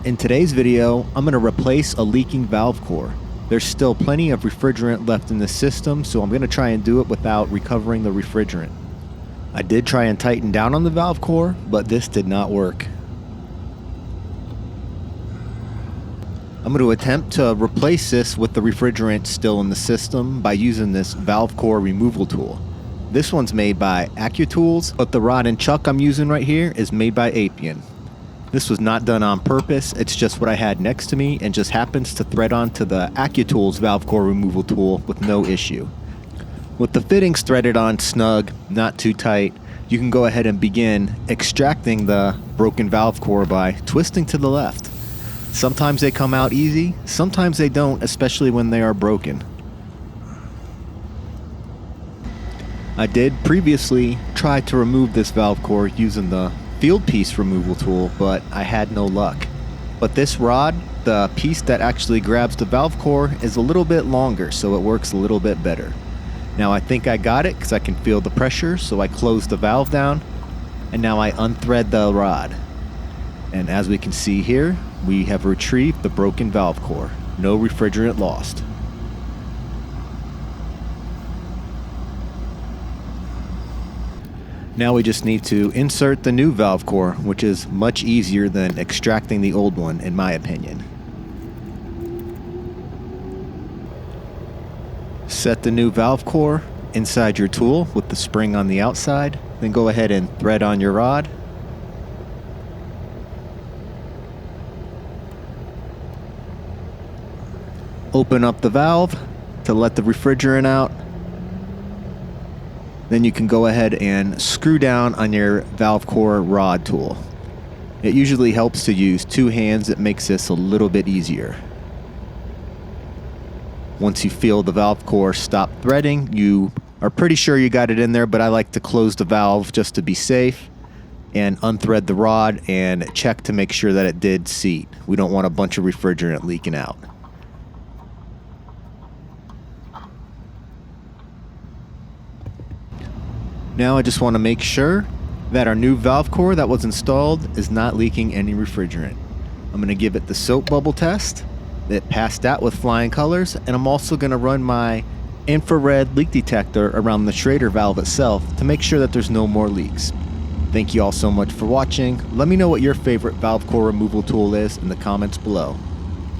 In today's video, I'm going to replace a leaking valve core. There's still plenty of refrigerant left in the system, so I'm going to try and do it without recovering the refrigerant. I did try and tighten down on the valve core, but this did not work. I'm going to attempt to replace this with the refrigerant still in the system by using this valve core removal tool. This one's made by AccuTools, but the rod and chuck I'm using right here is made by Appian. This was not done on purpose, it's just what I had next to me and just happens to thread onto the AccuTools valve core removal tool with no issue. With the fittings threaded on snug, not too tight, you can go ahead and begin extracting the broken valve core by twisting to the left. Sometimes they come out easy, sometimes they don't, especially when they are broken. I did previously try to remove this valve core using the field piece removal tool, but I had no luck. But this rod, the piece that actually grabs the valve core, is a little bit longer, so it works a little bit better. Now I think I got it because I can feel the pressure, so I close the valve down, and now I unthread the rod. And as we can see here, we have retrieved the broken valve core. No refrigerant lost. Now we just need to insert the new valve core, which is much easier than extracting the old one, in my opinion. Set the new valve core inside your tool with the spring on the outside, then go ahead and thread on your rod. Open up the valve to let the refrigerant out. Then you can go ahead and screw down on your valve core rod tool. It usually helps to use two hands. It makes this a little bit easier. Once you feel the valve core stop threading, you are pretty sure you got it in there, but I like to close the valve just to be safe and unthread the rod and check to make sure that it did seat. We don't want a bunch of refrigerant leaking out. Now I just want to make sure that our new valve core that was installed is not leaking any refrigerant. I'm going to give it the soap bubble test. It passed that with flying colors, and I'm also going to run my infrared leak detector around the Schrader valve itself to make sure that there's no more leaks. Thank you all so much for watching. Let me know what your favorite valve core removal tool is in the comments below.